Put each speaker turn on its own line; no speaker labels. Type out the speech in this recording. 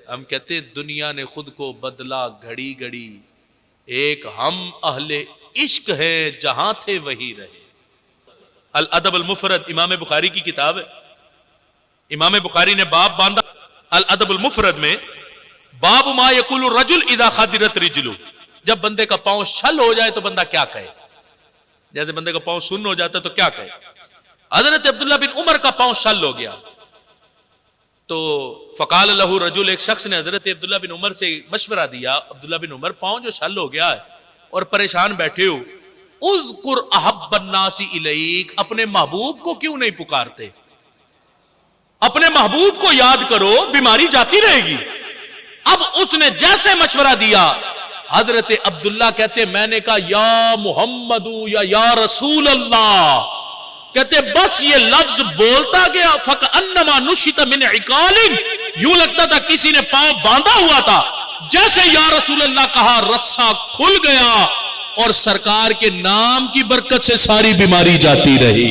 ہم کہتے ہیں دنیا نے خود کو بدلا گھڑی گھڑی، ایک ہم اہل عشق ہیں جہاں تھے وہی رہے۔ الادب المفرد امام بخاری کی کتاب ہے، امام بخاری نے باب باندھا الادب المفرد میں، باب ما یقول الرجل اذا خدرت رجلو، جب بندے کا پاؤں شل ہو جائے تو بندہ کیا کہے، جیسے بندے کا پاؤں سن ہو جاتا ہے تو کیا کہے۔ حضرت عبداللہ بن عمر کا پاؤں شل ہو گیا تو فقال له رجل، ایک شخص نے حضرت عبداللہ بن عمر سے مشورہ دیا، عبداللہ بن عمر پاؤں جو شل ہو گیا ہے اور پریشان بیٹھے ہو، اذکر احب الناس الیک، اپنے محبوب کو کیوں نہیں پکارتے، اپنے محبوب کو یاد کرو، بیماری جاتی رہے گی۔ اب اس نے جیسے مشورہ دیا، حضرت عبداللہ کہتے میں نے کہا یا محمد یا رسول اللہ، کہتے بس یہ لفظ بولتا گیا فَكَأَنَّمَا نُشِطَ مِنْ عِقَالٍ، یوں لگتا تھا کسی نے پاؤں باندھا ہوا تھا، جیسے یا رسول اللہ کہا رسہ کھل گیا اور سرکار کے نام کی برکت سے ساری بیماری جاتی رہی۔